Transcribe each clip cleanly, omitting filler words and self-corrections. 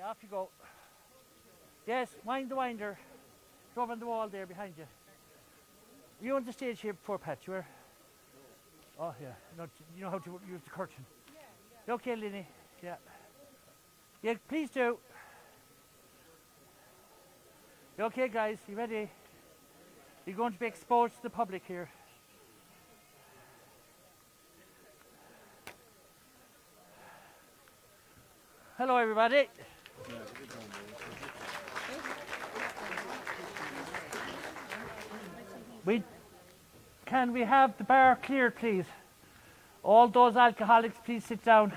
Yeah, off you go. Yes, wind the winder. It's over on the wall there behind you. You on the stage here before, Pat, you were? Oh, yeah. No, you know how to use the curtain. You okay, Linny? Yeah. Yeah, please do. You okay, guys? You ready? You're going to be exposed to the public here. Hello, everybody. Can we have the bar cleared, please? All those alcoholics, please sit down.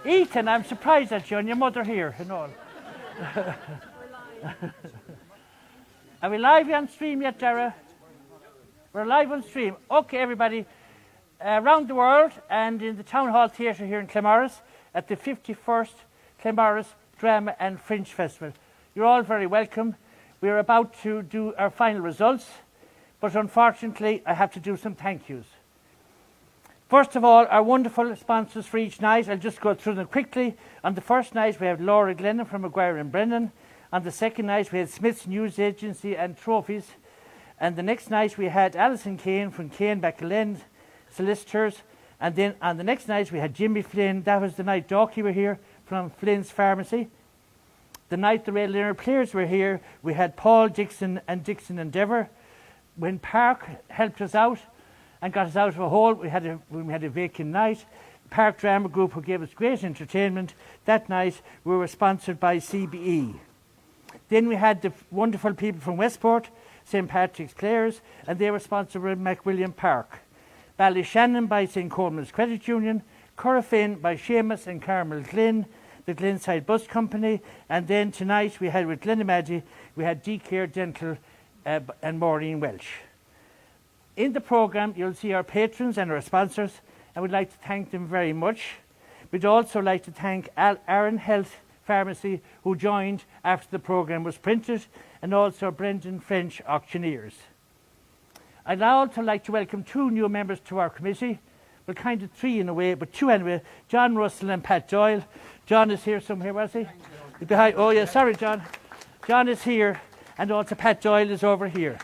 Ethan, I'm surprised at you and your mother here and all. Are we live on stream yet, Dara? We're live on stream. Okay, everybody. Around the world and in the Town Hall Theatre here in Claremorris at the 51st Claremorris Drama and Fringe Festival. You're all very welcome. We're about to do our final results, but unfortunately I have to do some thank yous. First of all, our wonderful sponsors for each night. I'll just go through them quickly. On the first night we have Laura Glennon from Maguire and Brennan. On the second night we had Smith's News Agency and Trophies. And the next night we had Alison Kane from Kane Backland Solicitors. And then on the next night we had Jimmy Flynn. That was the night Dorky were here from Flynn's Pharmacy. The night the Red Liner players were here, we had Paul Dixon and Dixon Endeavour. When Park helped us out and got us out of a hole, we had a vacant night. Park Drama Group, who gave us great entertainment. That night we were sponsored by CBE. Then we had the wonderful people from Westport, St Patrick's Players, and they were sponsored by McWilliam Park. Ballyshannon by St Coleman's Credit Union, Corofin by Seamus and Carmel Glynn, the Glenside Bus Company, and then tonight we had with Glenamaddy, we had D-Care Dental and Maureen Welsh. In the programme you'll see our patrons and our sponsors, and we'd like to thank them very much. We'd also like to thank Aaron Health Pharmacy, who joined after the programme was printed, and also Brendan French Auctioneers. I'd also like to welcome two new members to our committee. Well, kind of three in a way, but two anyway. John Russell and Pat Doyle. John is here somewhere, was he? Behind. Oh, yeah, sorry, John. John is here, and also Pat Doyle is over here.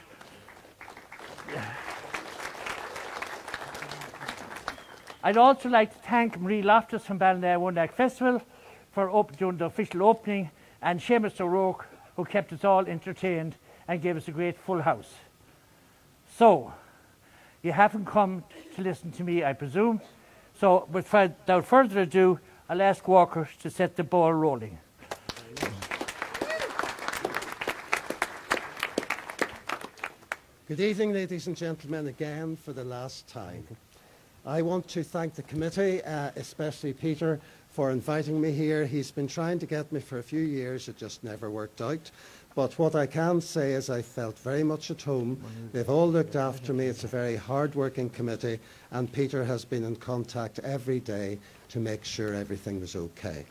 I'd also like to thank Marie Loftus from Ballina One Act Festival for doing the official opening, and Seamus O'Rourke, who kept us all entertained and gave us a great full house. So, you haven't come to listen to me, I presume. So, without further ado, I'll ask Walker to set the ball rolling. Good evening, ladies and gentlemen, again for the last time. I want to thank the committee, especially Peter, for inviting me here. He's been trying to get me for a few years. It just never worked out. But what I can say is I felt very much at home. They've all looked after me. It's a very hard-working committee, and Peter has been in contact every day to make sure everything was okay.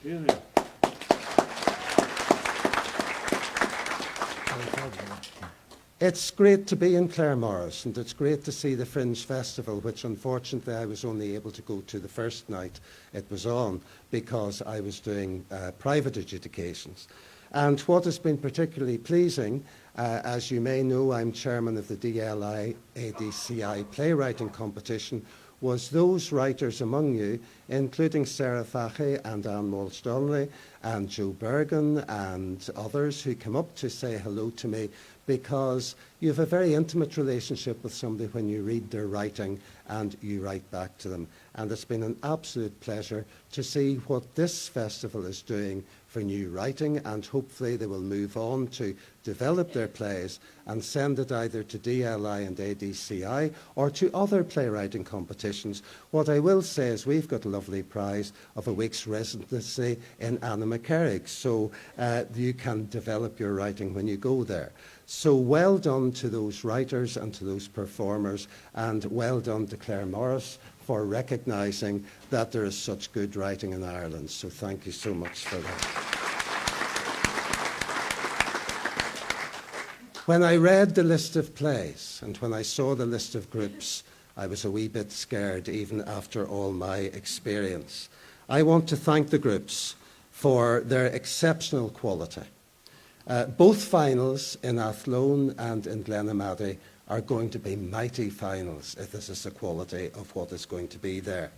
Really? It's great to be in Claremorris, and it's great to see the Fringe Festival, which unfortunately I was only able to go to the first night it was on because I was doing private adjudications. And what has been particularly pleasing, as you may know, I'm chairman of the DLI ADCI playwriting competition, was those writers among you, including Sarah Fahy and Anne Walsh Donnelly and Joe Bergen and others who came up to say hello to me, because you have a very intimate relationship with somebody when you read their writing and you write back to them. And it's been an absolute pleasure to see what this festival is doing for new writing, and hopefully they will move on to develop their plays and send it either to DLI and ADCI or to other playwriting competitions. What I will say is we've got a lovely prize of a week's residency in Anna McCarrick, so you can develop your writing when you go there. So well done to those writers and to those performers, and well done to Claremorris for recognising that there is such good writing in Ireland. So thank you so much for that. When I read the list of plays and when I saw the list of groups, I was a wee bit scared even after all my experience. I want to thank the groups for their exceptional quality. Both finals in Athlone and in Glenamaddy are going to be mighty finals if this is the quality of what is going to be there.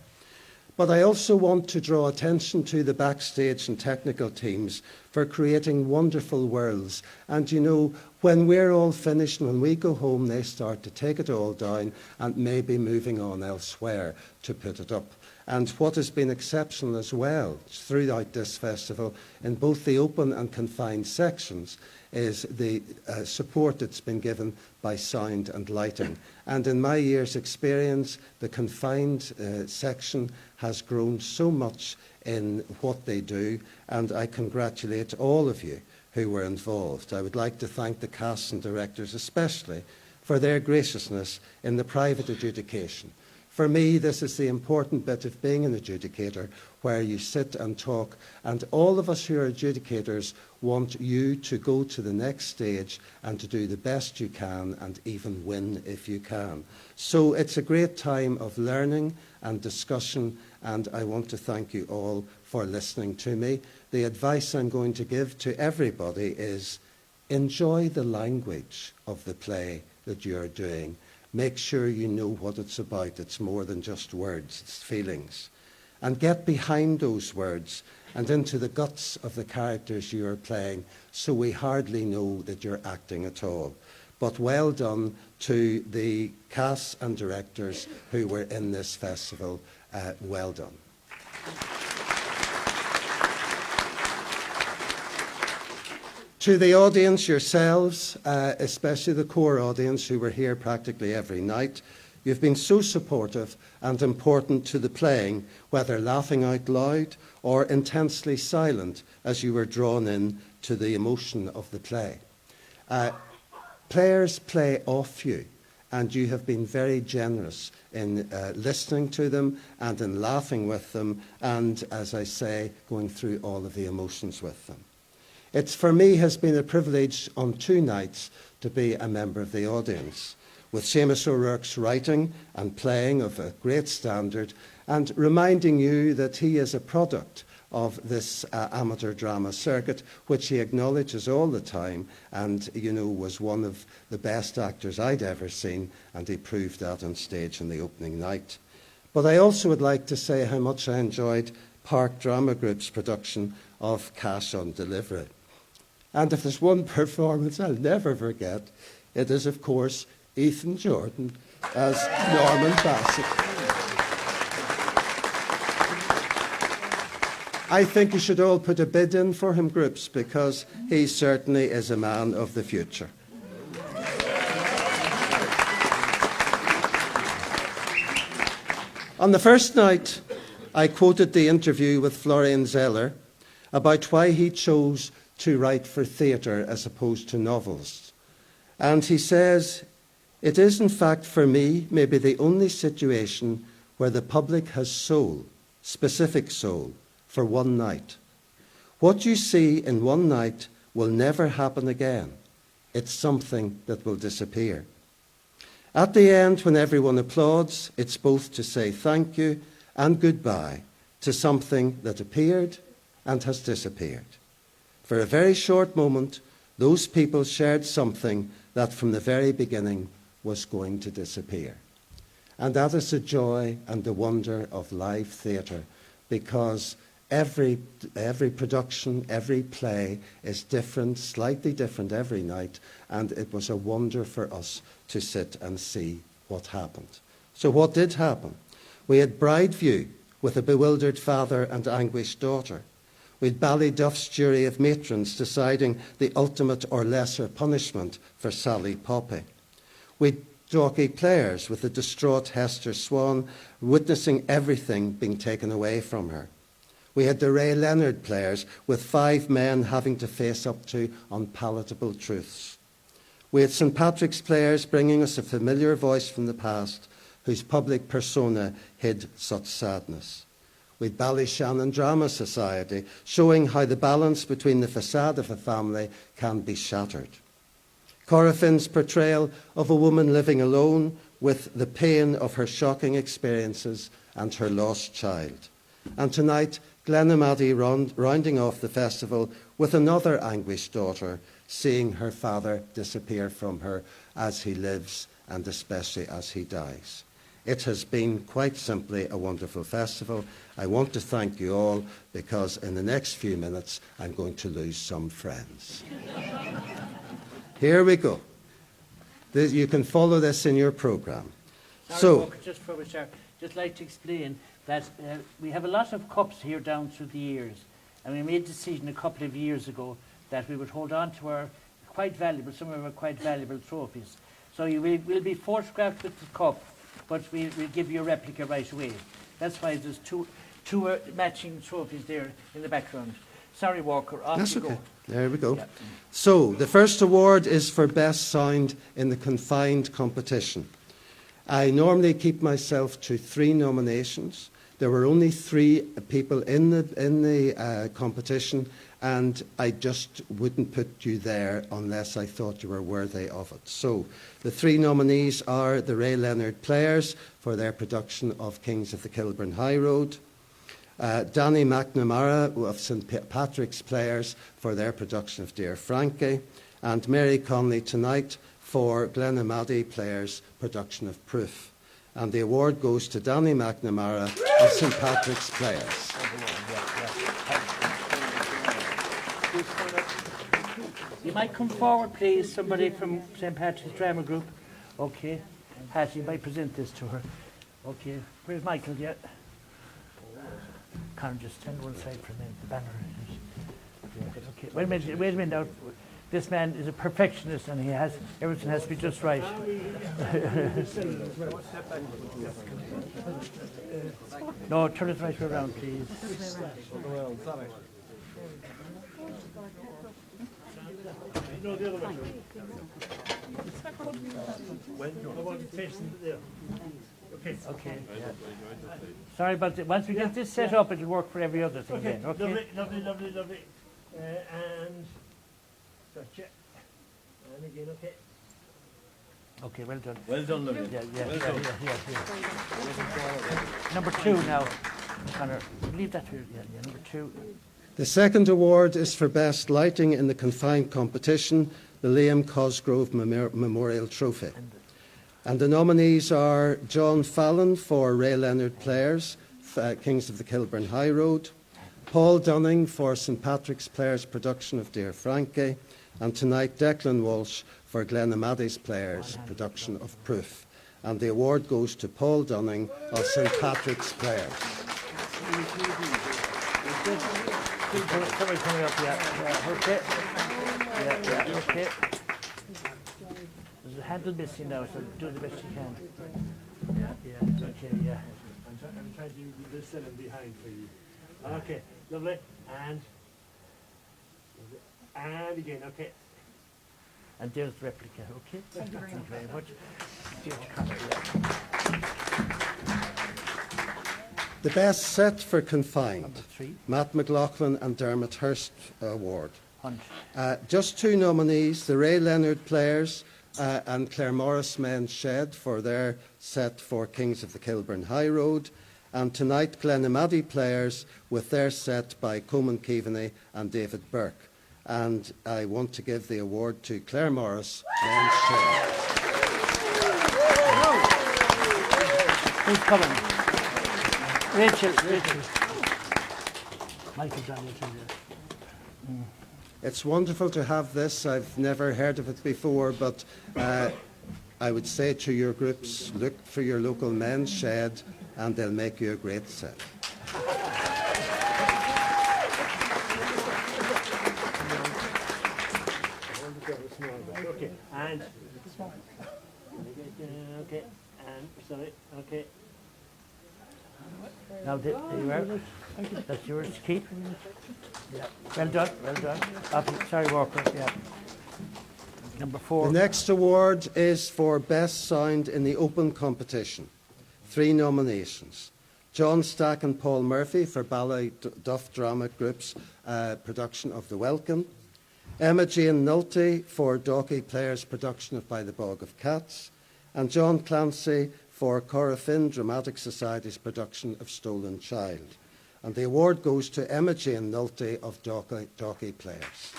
But I also want to draw attention to the backstage and technical teams for creating wonderful worlds. And you know, when we're all finished and when we go home, they start to take it all down and maybe moving on elsewhere to put it up. And what has been exceptional as well throughout this festival, in both the open and confined sections, is the support that's been given by sound and lighting. And in my year's experience, the confined section has grown so much in what they do, and I congratulate all of you who were involved. I would like to thank the cast and directors especially for their graciousness in the private adjudication. For me, this is the important bit of being an adjudicator, where you sit and talk, and all of us who are adjudicators want you to go to the next stage and to do the best you can and even win if you can. So it's a great time of learning and discussion, and I want to thank you all for listening to me. The advice I'm going to give to everybody is enjoy the language of the play that you're doing. Make sure you know what it's about. It's more than just words, it's feelings. And get behind those words and into the guts of the characters you are playing, so we hardly know that you're acting at all. But well done to the cast and directors who were in this festival. Well done. To the audience yourselves, especially the core audience who were here practically every night, you've been so supportive and important to the playing, whether laughing out loud or intensely silent as you were drawn in to the emotion of the play. Players play off you, and you have been very generous in listening to them and in laughing with them and, as I say, going through all of the emotions with them. It, for me, has been a privilege on 2 nights to be a member of the audience, with Seamus O'Rourke's writing and playing of a great standard, and reminding you that he is a product of this amateur drama circuit, which he acknowledges all the time, and, you know, was one of the best actors I'd ever seen, and he proved that on stage in the opening night. But I also would like to say how much I enjoyed Park Drama Group's production of Cash on Delivery. And if there's one performance I'll never forget, it is, of course, Ethan Jordan as Norman Bassett. I think you should all put a bid in for him, groups, because he certainly is a man of the future. On the first night, I quoted the interview with Florian Zeller about why he chose to write for theatre as opposed to novels. And he says, "It is in fact for me maybe the only situation where the public has soul, specific soul, for one night. What you see in one night will never happen again. It's something that will disappear. At the end, when everyone applauds, it's both to say thank you and goodbye to something that appeared and has disappeared. For a very short moment, those people shared something that from the very beginning was going to disappear." And that is the joy and the wonder of live theatre, because every production, every play is different, slightly different every night, and it was a wonder for us to sit and see what happened. So what did happen? We had Brideview with a bewildered father and anguished daughter. We had Ballyduff's jury of matrons deciding the ultimate or lesser punishment for Sally Poppy. We had Dalkey players with the distraught Hester Swan witnessing everything being taken away from her. We had the Ray Leonard players with 5 men having to face up to unpalatable truths. We had St Patrick's players bringing us a familiar voice from the past whose public persona hid such sadness. We had Ballyshannon Drama Society showing how the balance between the facade of a family can be shattered. Cora Finn's portrayal of a woman living alone with the pain of her shocking experiences and her lost child. And tonight, Glenamaddy rounding off the festival with another anguished daughter, seeing her father disappear from her as he lives and especially as he dies. It has been quite simply a wonderful festival. I want to thank you all because in the next few minutes I'm going to lose some friends. Here we go. You can follow this in your programme. Sorry, Walker, just before we start, just like to explain that we have a lot of cups here down through the years, and we made a decision a couple of years ago that we would hold on to our some of our quite valuable trophies. So you will be photographed with the cup, but we'll give you a replica right away. That's why there's two matching trophies there in the background. Sorry, Walker, off That's you okay. go. There we go. Yeah. So, the first award is for Best Sound in the confined competition. I normally keep myself to 3 nominations. There were only 3 people in the competition, and I just wouldn't put you there unless I thought you were worthy of it. So, the 3 nominees are the Ray Leonard Players for their production of Kings of the Kilburn High Road, Danny McNamara of St Patrick's Players for their production of Dear Frankie, and Mary Conley tonight for Glenamaddy Players' production of Proof. And the award goes to Danny McNamara of St Patrick's Players. You might come forward, please, somebody from St Patrick's Drama Group. Okay. Hattie, you might present this to her. Okay. Where's Michael yet? Can't just stand one side for a minute. The banner. Okay. Wait a minute now. This man is a perfectionist and everything has to be just right. No, turn it right way around, please. No, the other way. I want to face them there. Okay. Yeah. Sorry about that. Once we get this set up, it'll work for every other thing then. Okay. Lovely. And gotcha. And again, okay. Okay, well done. Well done, lovely. Yeah. Number 2 now. Connor, leave that here. Yeah, number 2. The second award is for Best Lighting in the confined competition, the Liam Cosgrove Memorial Trophy. And the nominees are John Fallon for Ray Leonard Players, Kings of the Kilburn High Road, Paul Dunning for St Patrick's Players' production of Dear Frankie, and tonight Declan Walsh for Glenamaddy's Players' production of Proof. And the award goes to Paul Dunning of St Patrick's Players. Somebody coming up, yeah. Okay. Yeah, okay. There's a handle missing now, so do the best you can. Yeah, okay, yeah. I'm trying to do this seven behind for you. Okay, lovely. And again, okay. And there's the replica, okay? Thank you very much. The Best Set for Confined, Number 3, Matt McLaughlin and Dermot Hurst Award. Hunt. Just 2 nominees, the Ray Leonard Players and Claire Morris Men's Shed for their set for Kings of the Kilburn High Road, and tonight Glenamaddy Players with their set by Coman Keaveney and David Burke. And I want to give the award to Claire Morris Men's Shed. Who's coming? Rachel. Michael Daniel. It's wonderful to have this. I've never heard of it before, but I would say to your groups, look for your local men's shed and they'll make you a great set. Okay, and okay, and sorry, okay. Now, there you are. That's yours to keep. Yeah. Well done. Sorry, Walker. Yeah. Number 4. The next award is for Best Sound in the Open Competition. 3 nominations. John Stack and Paul Murphy for Ballet Duff Drama Group's production of The Welcome. Emma Jane Nolte for Dalkey Players' production of By the Bog of Cats. and John Clancy for Corofin Dramatic Society's production of Stolen Child. And the award goes to Emma Jane Nolte of Dalkey Players.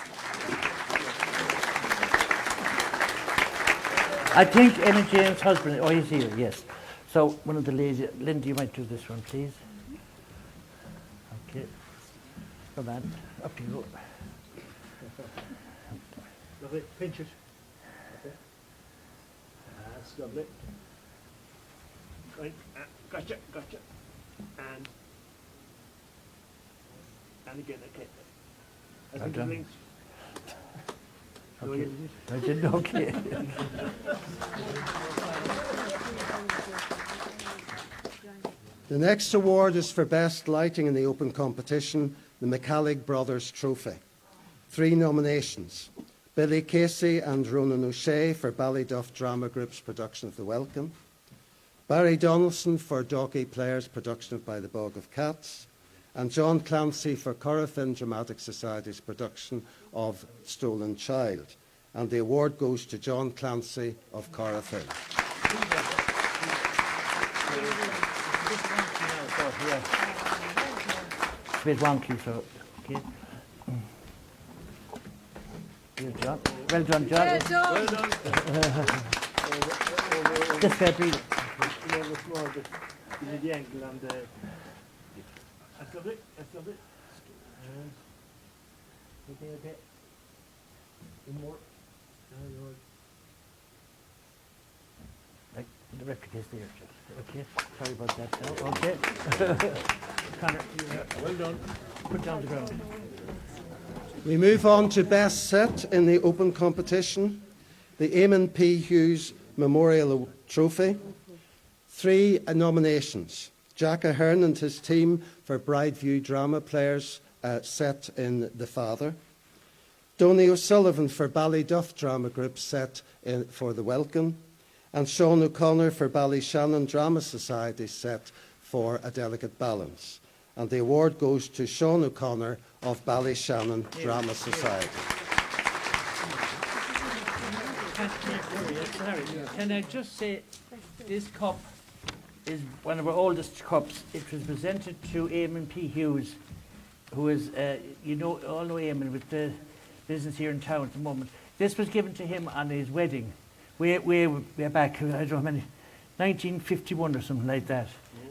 I think Emma Jane's husband, oh, he's here, yes. So one of the ladies, Linda, you might do this one, please. Okay. Come on, up you go. Lovely. Pinch it. Okay. That's lovely. Right. Gotcha. And again, okay. I think done. it links. Okay. I did okay. The next award is for Best Lighting in the Open Competition, the McCallig Brothers Trophy. 3 nominations. Billy Casey and Ronan O'Shea for Ballyduff Drama Group's production of The Welcome. Barry Donaldson for Dalkey Players' production of By the Bog of Cats. And John Clancy for Corofin Dramatic Society's production of Stolen Child. And the award goes to John Clancy of Corofin. It's a bit wonky, so, okay. Here, John. Well done, John. Well done. Well done. This fair breed. It's more the angle and the... That's lovely. Okay. One more. Like, the replica's there, John. Okay, sorry about that now. Okay. Connor, Well done. put down the ground. We move on to Best Set in the Open Competition, the Eamon P. Hughes Memorial Trophy. 3 nominations. Jack Ahern and his team for Brideview Drama Players set in The Father. Donny O'Sullivan for Ballyduff Drama Group set for The Welcome. And Sean O'Connor for Ballyshannon Drama Society set for A Delicate Balance. And the award goes to Sean O'Connor of Ballyshannon Drama Society. Can I just say, this cup is one of our oldest cups. It was presented to Eamon P. Hughes, who is, all know Eamon with the business here in town at the moment. This was given to him on his wedding, way back, I don't know how many, 1951 or something like that.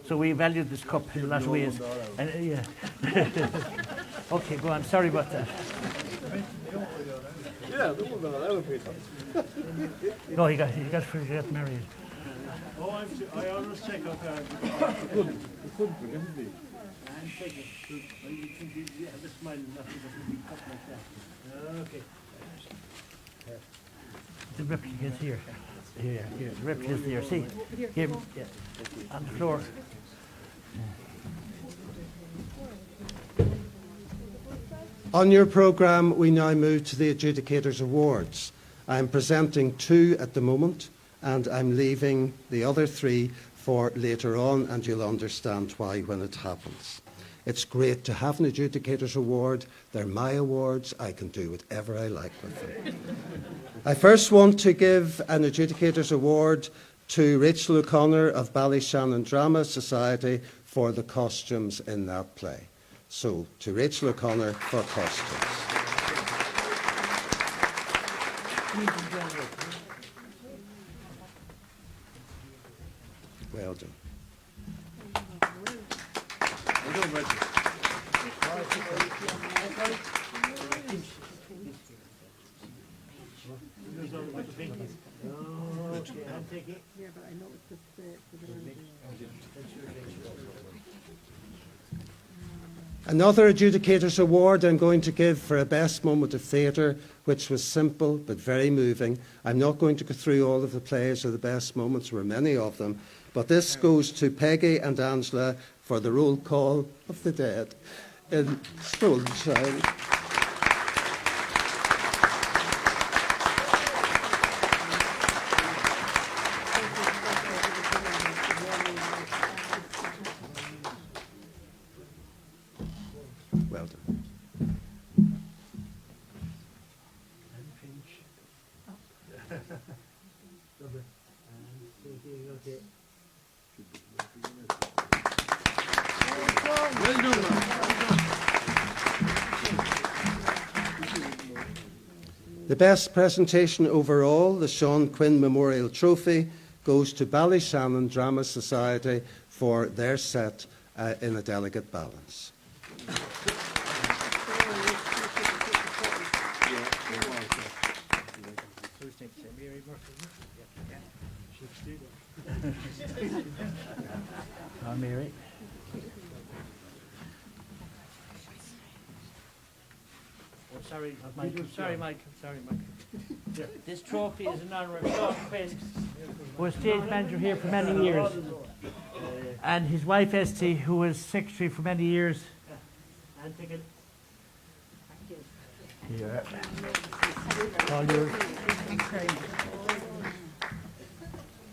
So we valued this cup in a lot of ways. And, yeah. Okay, go on. Sorry about that. Yeah, that would be No, he got married. Oh, I always check out there. You couldn't forget me. I'm checking. You think you have a smile and nothing but a big cup like that. Okay. The replica's here. Here. The replica's there. See? Here, yeah. On the floor. On your programme, we now move to the Adjudicators Awards. I'm presenting 2 at the moment, and I'm leaving the other 3 for later on, and you'll understand why when it happens. It's great to have an Adjudicators Award. They're my awards. I can do whatever I like with them. I first want to give an Adjudicators Award to Rachel O'Connor of Ballyshannon Drama Society for the costumes in that play. So, to Rachel O'Connor for costumes. Well done. Yeah, but I know it's just for the Another Adjudicators Award I'm going to give for a best moment of theatre, which was simple but very moving. I'm not going to go through all of the plays or the best moments, there were many of them, but this goes to Peggy and Angela for the roll call of the dead in Stolen Child. Well done. Okay. Well done, man. The best presentation overall, the Sean Quinn Memorial Trophy, goes to Ballyshannon Drama Society for their set in a delicate balance. Oh, Mary. Oh, sorry, Michael. Sorry, Michael. Sorry, Michael. This trophy is in honour of Sean Quinn, who was stage manager here for many years, and his wife Esty, who was secretary for many years. And take it. Here. All yours.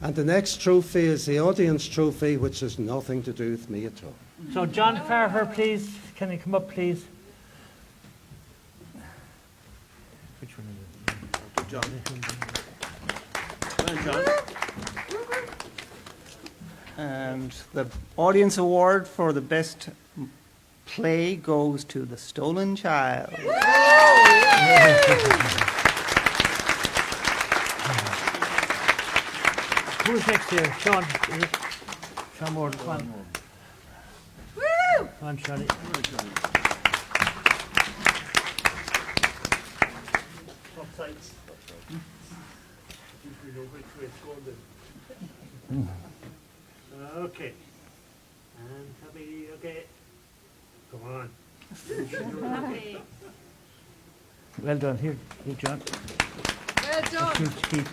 And the next trophy is the audience trophy, which has nothing to do with me at all. So, John Farher, please. Can you come up, please? Which one is it? Good job. Well done. And the audience award for the best play goes to The Stolen Child. Who's next here? Sean. Is it? Sean Moore. Come on. Come on, Charlie. Top sides. We know which way it's going then. Okay. And happy, okay. Come on. Well done. Here, John. Well done. Huge Keith.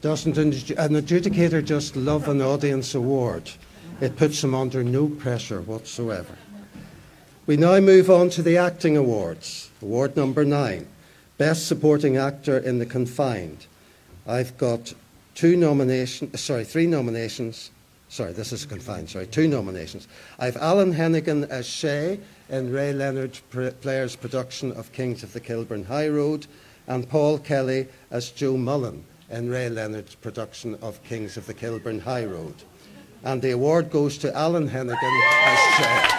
Doesn't an adjudicator just love an audience award? It puts them under no pressure whatsoever. We now move on to the acting awards. Award number 9, Best Supporting Actor in the Confined. I've got two nominations. This is Confined, 2 nominations. I've Alan Hennigan as Shay in Ray Leonard Player's production of Kings of the Kilburn High Road, and Paul Kelly as Joe Mullen in Ray Leonard's production of Kings of the Kilburn High Road. And the award goes to Alan Hennigan as Shay.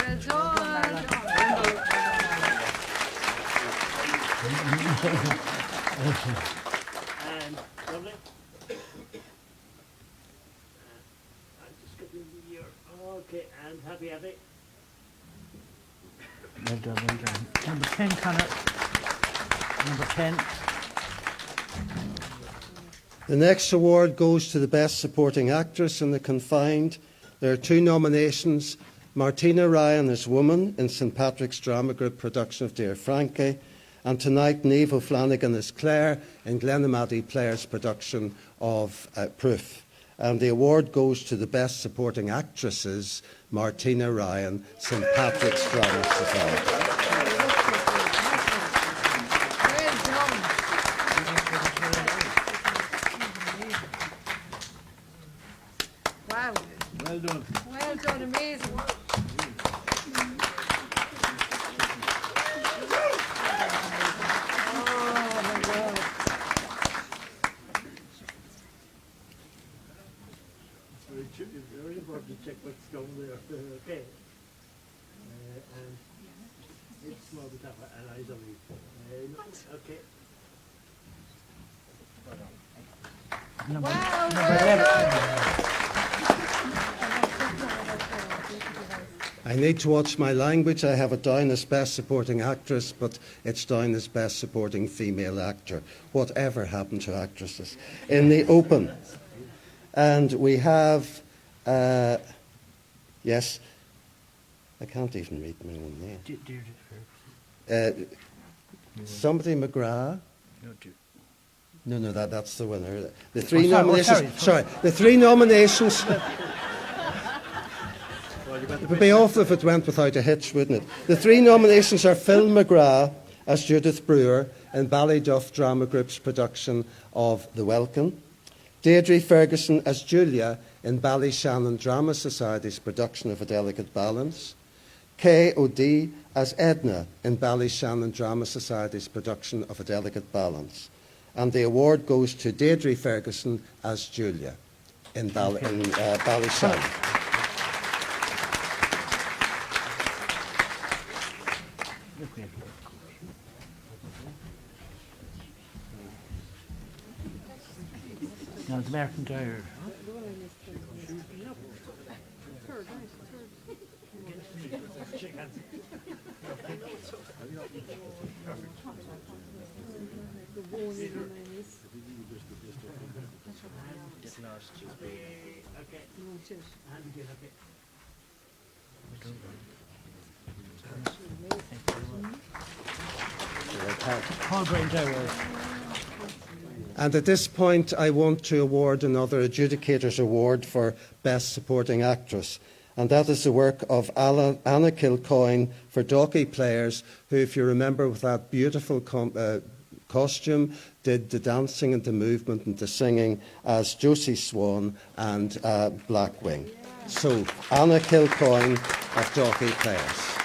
Well done. And lovely. I'm just getting the year. Okay, and happy. Well done, well done. Number 10, Connor. Number 10. The next award goes to the Best Supporting Actress in the Confined. There are 2 nominations. Martina Ryan as Woman in St Patrick's Drama Group production of Dear Frankie, and tonight Niamh O'Flanagan as Claire in Glenamaddy Players' production of Proof. And the award goes to the Best Supporting Actresses, Martina Ryan, St Patrick's Drama Society. Wow. Well done. Well done. Amazing. It's very important to check what's down there. Okay. And it's more the top and eyes on me. Okay. Number, Wow. number Well 11. I need to watch my language. I have it down as Best Supporting Actress, but it's down as Best Supporting Female Actor. Whatever happened to actresses? In the Open. And we have, yes, I can't even read my own name. Somebody McGrath. No, that's the winner. The 3 nominations. sorry. The 3 nominations. Well, you better It would be awful if it went without a hitch, wouldn't it? The 3 nominations are Phil McGrath as Judith Brewer in Ballyduff Drama Group's production of The Welkin, Deirdre Ferguson as Julia in Ballyshannon Drama Society's production of A Delicate Balance, Kay O'Dea as Edna in Ballyshannon Drama Society's production of A Delicate Balance. And the award goes to Deirdre Ferguson as Julia in Ballyshannon. Now, the American Diary. Paul Brian Dyer. And at this point, I want to award another Adjudicators Award for Best Supporting Actress. And that is the work of Anna Kilcoyne for Dalkey Players, who, if you remember, with that beautiful costume, did the dancing and the movement and the singing as Josie Swan and Blackwing. So, Anna Kilcoyne of Dalkey Players.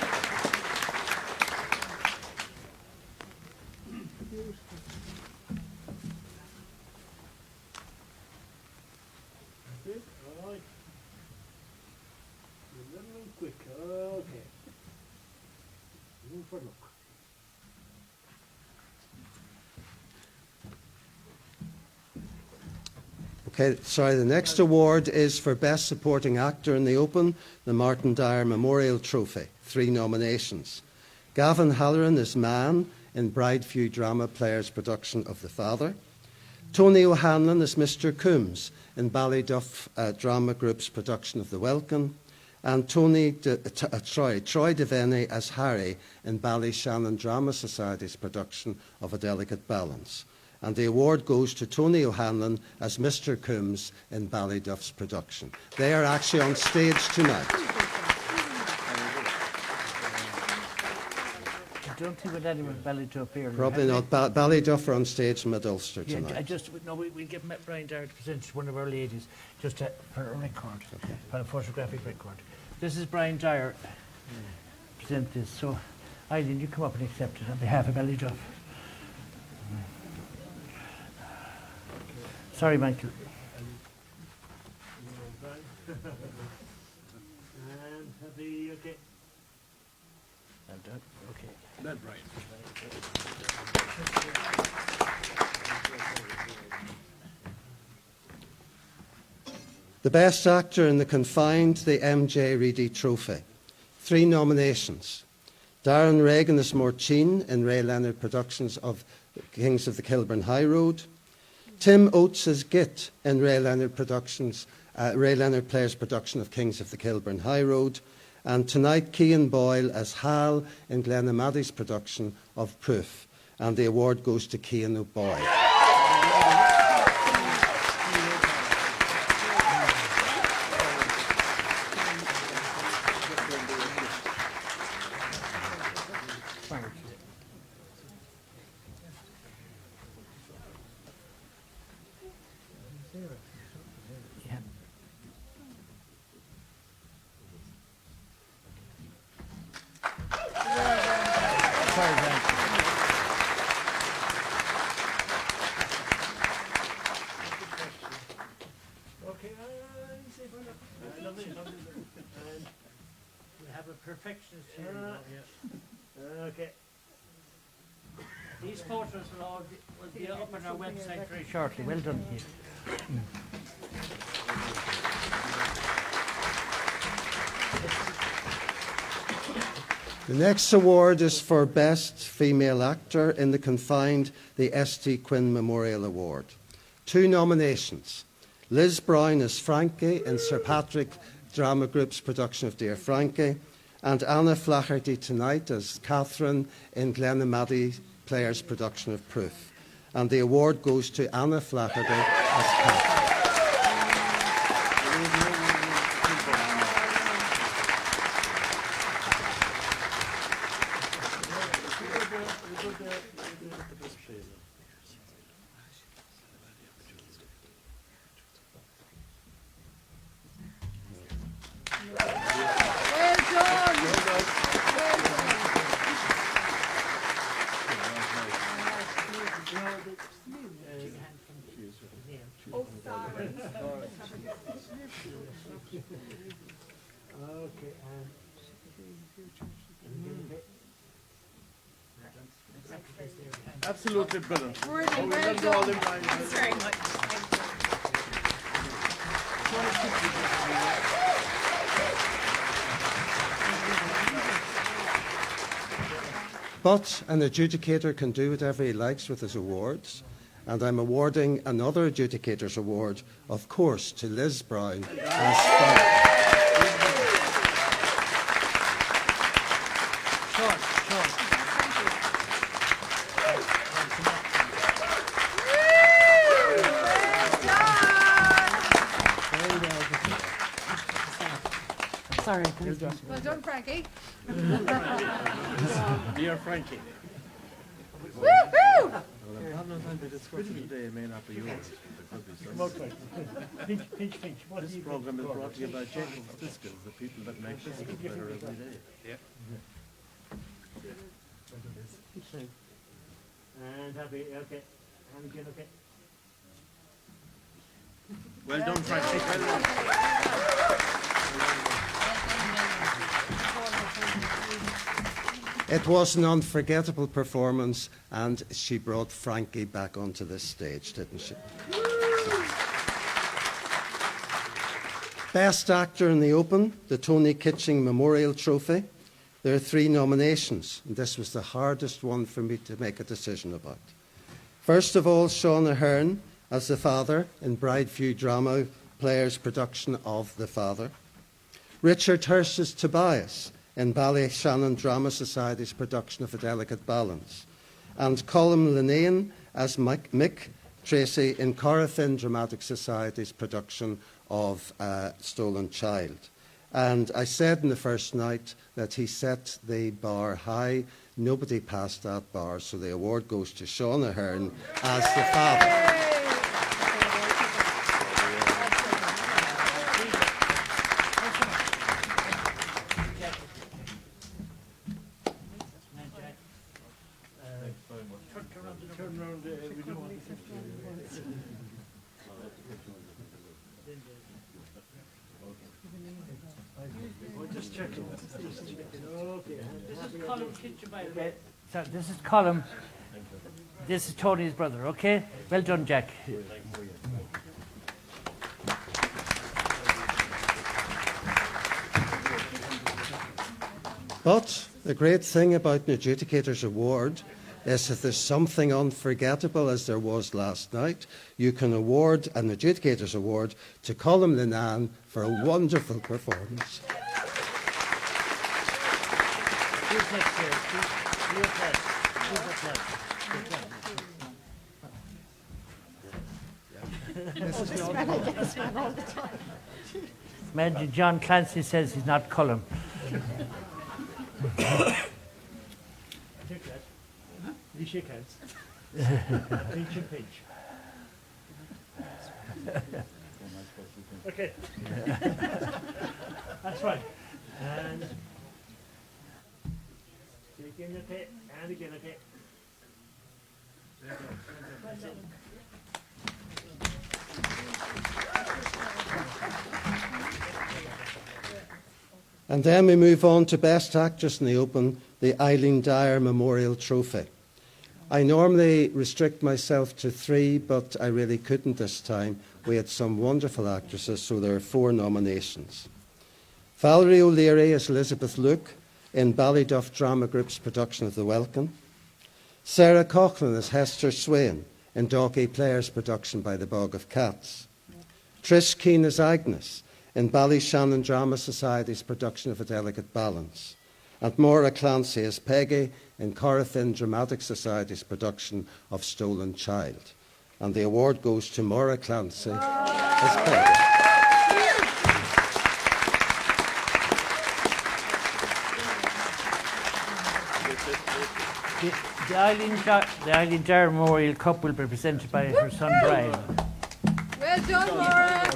All right. You're running quick. Okay. Move for look. Okay, sorry, the next award is for Best Supporting Actor in the Open, the Martin Dyer Memorial Trophy. 3 nominations. Gavin Halloran as Man in Brideview Drama Players' production of The Father. Tony O'Hanlon as Mr. Coombs in Ballyduff Drama Group's production of The Welkin. And Troy Devaney as Harry in Ballyshannon Drama Society's production of A Delicate Balance. And the award goes to Tony O'Hanlon as Mr. Coombs in Ballyduff's production. They are actually on stage tonight. I don't think we'll anyone Ballyduff here. Probably not. Ballyduff are on stage in Mid-Ulster Yeah, tonight. we'll give Brian Dyer to present one of our ladies just for a record, for a photographic record. This is Brian Dyer. Present this. So, Eileen, you come up and accept it on behalf of Ballyduff. Sorry, Michael. And happy, okay. Well done. Okay. Not right. The Best Actor in the Confined, the MJ Reedy Trophy. 3 nominations. Darren Regan as Morchin in Ray Leonard productions of Kings of the Kilburn High Road. Tim Oates as Git in Ray Leonard Players' production of Kings of the Kilburn High Road. And tonight, Cian Boyle as Hal in Glenna Maddy's production of Proof. And the award goes to Cian O'Boyle. Yeah. Sorry, Brian. Okay, lovely. And We have a perfectionist here. okay. These photos will be up on our website very shortly. Well done, Keith. The next award is for Best Female Actor in the Confined, the S.T. Quinn Memorial Award. 2 nominations. Liz Brown as Frankie in Sir Patrick Drama Group's production of Dear Frankie, and Anna Flaherty tonight as Catherine in Glenna Maddy Players' production of Proof. And the award goes to Anna Flaherty as Catherine. Okay, absolutely brilliant. Brilliant, well Well done. done. Thanks very much. But an adjudicator can do whatever he likes with his awards, and I'm awarding another adjudicator's award, of course, to Liz Brown as first. Sorry. Well done, Frankie. Dear Frankie. Woohoo! Pinch. This program is brought to you by Jacob's Biscuits, the people that make biscuits better every day. And happy, okay. And again, okay. Well done, Frankie. Well done. It was an unforgettable performance, and she brought Frankie back onto this stage, didn't she? Best Actor in the Open, the Tony Kitching Memorial Trophy. There are 3 nominations, and this was the hardest one for me to make a decision about. First of all, Sean Ahern as the father in Brideview Drama Players' production of The Father. Richard Hirsch as Tobias in Ballyshannon Drama Society's production of A Delicate Balance. And Colm Linnane as Mick Tracy in Corofin Dramatic Society's production of Stolen Child. And I said in the first night that he set the bar high. Nobody passed that bar, so the award goes to Sean Ahern as the father. Turn around, we don't want to. Just checking. Okay. This is Colin Kitchen, by the way. So this is Colin. This is Tony's brother, okay? Well done, Jack. But the great thing about an adjudicator's award is if there's something unforgettable, as there was last night, you can award an adjudicator's award to Colm Linnane for a wonderful performance. Who's next here? Who's next? Who's next? Imagine John Clancy says he's not Colm. Take that. You shake hands. Pinch and pinch. Okay. That's right. And take in, okay. And again, okay. That's it. And then we move on to Best Actress in the Open, the Eileen Dyer Memorial Trophy. I normally restrict myself to 3, but I really couldn't this time. We had some wonderful actresses, so there are 4 nominations. Valerie O'Leary as Elizabeth Luke in Ballyduff Drama Group's production of The Welkin. Sarah Coughlin as Hester Swain in Dalkey Players' production by The Bog of Cats. Trish Keane as Agnes in Ballyshannon Drama Society's production of A Delicate Balance. And Maura Clancy as Peggy in Corofin Dramatic Society's production of Stolen Child. And the award goes to Maura Clancy as Peggy. The Eileen Dyer Memorial Cup will be presented by her son Brian. Well done, Maura.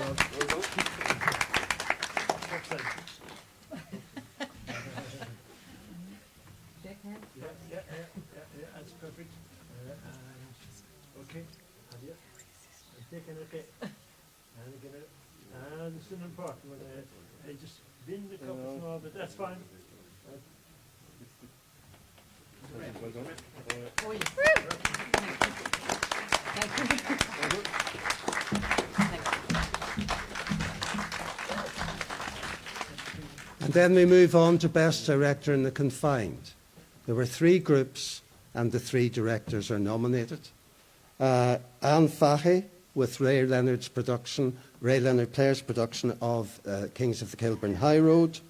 That's perfect. Okay. And taking, okay. And again, and this is an important one. I just bin the cup and all, but that's fine. And then we move on to Best Director in the Confined. There were 3 groups, and the 3 directors are nominated. Anne Fahy with Ray Leonard Player's production of Kings of the Kilburn High Road.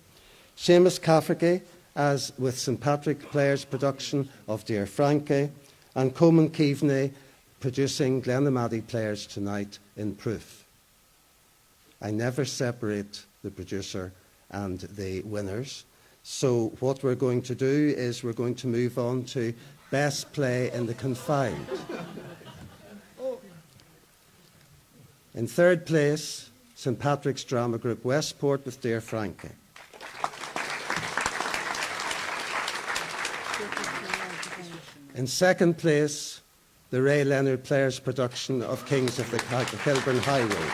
Seamus Cafferty as with St Patrick Player's production of Dear Frankie. And Coleman Keaveney producing Glenamady Players Tonight in Proof. I never separate the producer and the winners. So what we're going to do is we're going to move on to Best Play in the Confined. In 3rd place, St Patrick's Drama Group Westport with Dear Frankie. In 2nd place, the Ray Leonard Players production of Kings of the Kilburn High Road.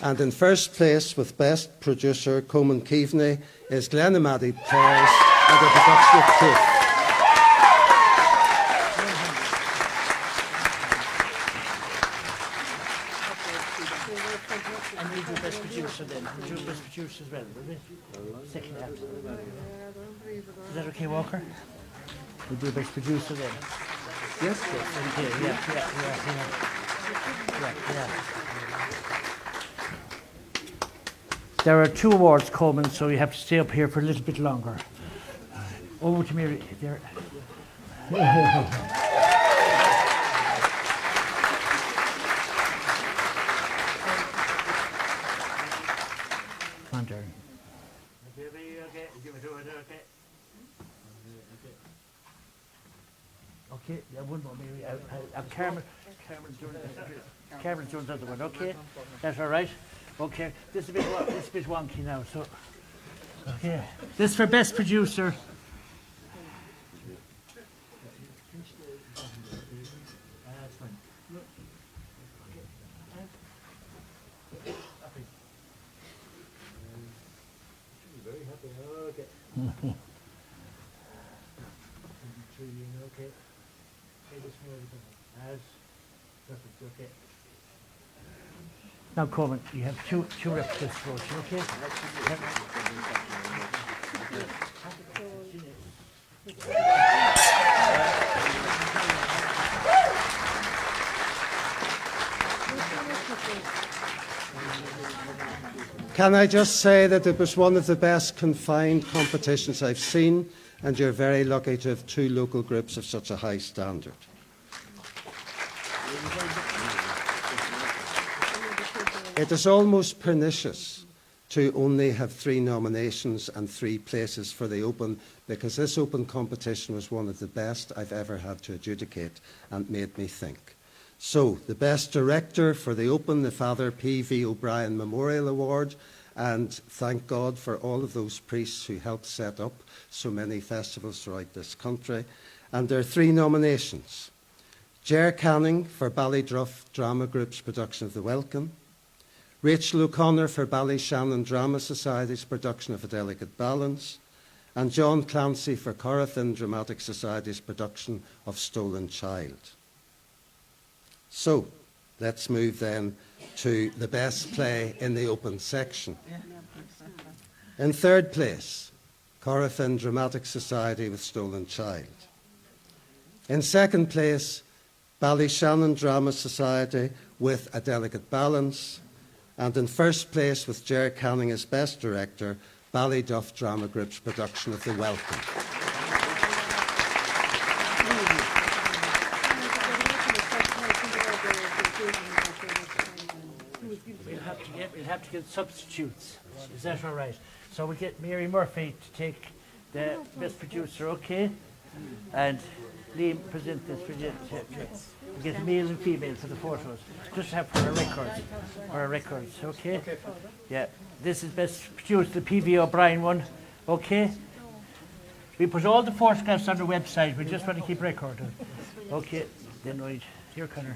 And in 1st place, with Best Producer, Coleman Keaveney, is Glenamady Players and the production of Proof. And we do Best Producer then. We do Best Producer as well, will we? Second half. Is that okay, Walker? We do Best Producer then. Yes? Okay, yeah. There are 2 awards coming, so you have to stay up here for a little bit longer. Over to me there. Come on, Darren. Okay, yeah, one more, Mary. Cameron's doing the other one, okay? That's all right? Okay, this is a bit wonky now, so... Okay, this for Best Producer. Now, Coleman, you have two representatives votes, okay? Can I just say that it was one of the best confined competitions I've seen, and you're very lucky to have 2 local groups of such a high standard. It is almost pernicious to only have 3 nominations and 3 places for the Open, because this Open competition was one of the best I've ever had to adjudicate and made me think. So, the Best Director for the Open, the Father P.V. O'Brien Memorial Award, and thank God for all of those priests who helped set up so many festivals throughout this country. And there are 3 nominations. Ger Canning for Ballydruff Drama Group's production of The Welkin, Rachel O'Connor for Ballyshannon Drama Society's production of A Delicate Balance, and John Clancy for Corofin Dramatic Society's production of Stolen Child. So, let's move then to the best play in the Open section. In 3rd place, Corofin Dramatic Society with Stolen Child. In 2nd place, Ballyshannon Drama Society with A Delicate Balance. And in 1st place, with Ger Canning as Best Director, Ballyduff Drama Group's production of The Welcome. We'll have to get substitutes. Is that all right? So we'll get Mary Murphy to take the Best Producer, okay? And Liam present this for you. We'll get male and female for the photos. Just have for our records, okay? Yeah, this is Best Producer, the P.V. O'Brien one, okay? We put all the photographs on the website. We just want to keep record of it. Okay, then right here, Connor.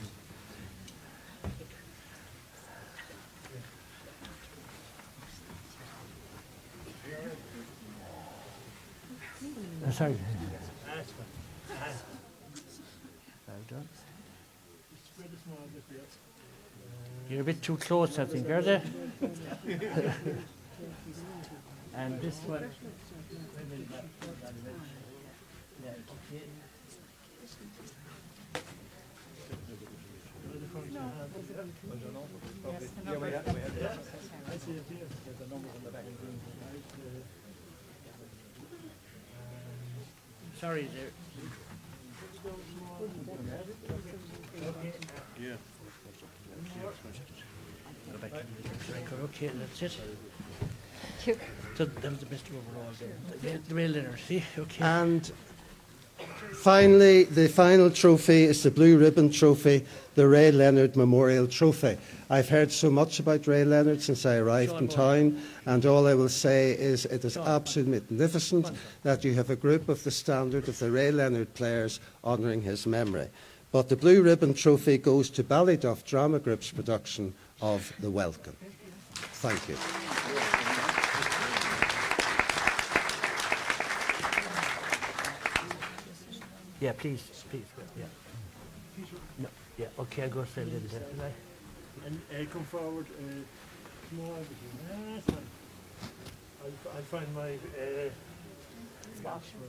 sorry. That's fine. Well done. Spread the small bit there. You're a bit too close, I think, are they? And this one. I see it here. Sorry, there. Yeah. Go back to the record. Okay, that's it. So that was the best overall there. The rail liner, see? Okay. And finally, the final trophy is the Blue Ribbon Trophy, the Ray Leonard Memorial Trophy. I've heard so much about Ray Leonard since I arrived in town, and all I will say is it is absolutely magnificent that you have a group of the standard of the Ray Leonard players honouring his memory. But the Blue Ribbon Trophy goes to Ballyduff Drama Group's production of The Welcome. Thank you. Yeah, please. Yeah. No, yeah, okay, I'll go stand in there. Can I? And come forward, small bit. That's fine. I'll find my box for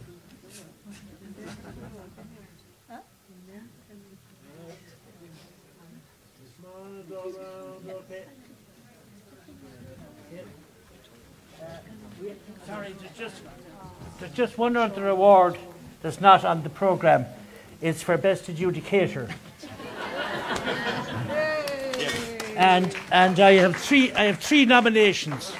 small go round, okay. Sorry, there's just one other award that's not on the programme. It's for Best Adjudicator. And I have three nominations.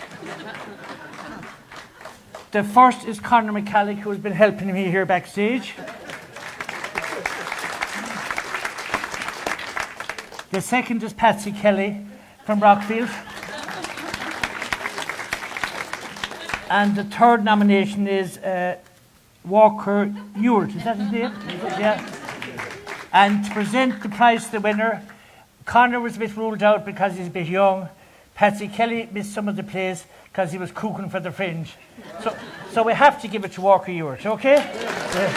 The first is Conor McCallick, who has been helping me here backstage. The second is Patsy Kelly from Rockfield. And the third nomination is Walker Ewart. Is that his name? Yeah. And to present the prize to the winner, Conor was a bit ruled out because he's a bit young. Patsy Kelly missed some of the plays because he was cooking for the Fringe. So we have to give it to Walker Ewart, okay? Well,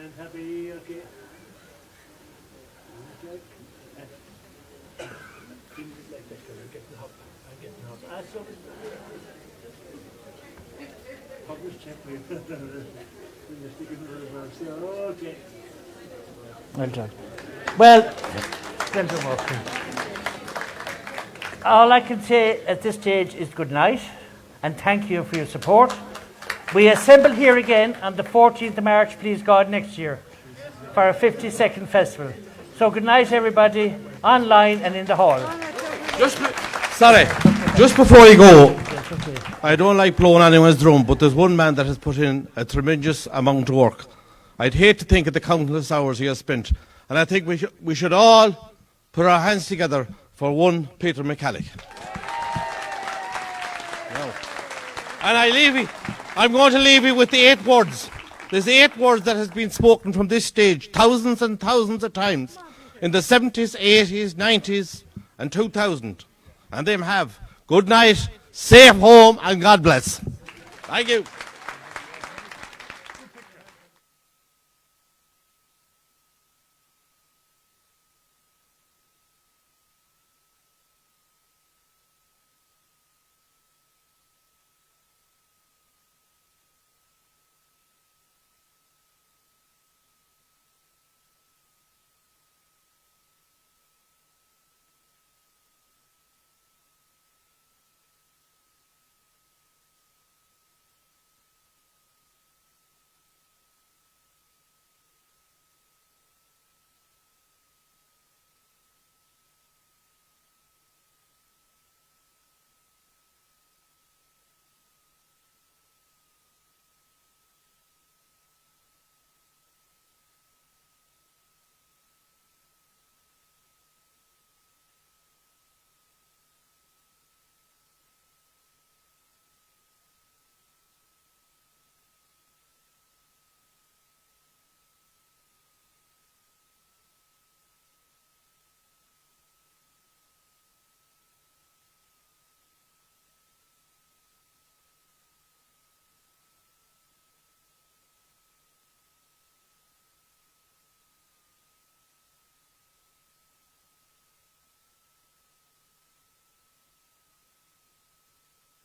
And happy, okay. Publish check for you. Okay. Well done. Well done, Walker. All I can say at this stage is good night and thank you for your support. We assemble here again on the 14th of March, please God, next year for our 52nd festival. So good night, everybody, online and in the hall. Just before you go, I don't like blowing anyone's drum, but there's one man that has put in a tremendous amount of work. I'd hate to think of the countless hours he has spent, and I think we should all put our hands together for one Peter McCallick. No. And I'm going to leave you with the 8 words. There's 8 words that has been spoken from this stage thousands and thousands of times in the 70s, 80s, 90s and 2000. And them have good night, safe home and God bless. Thank you.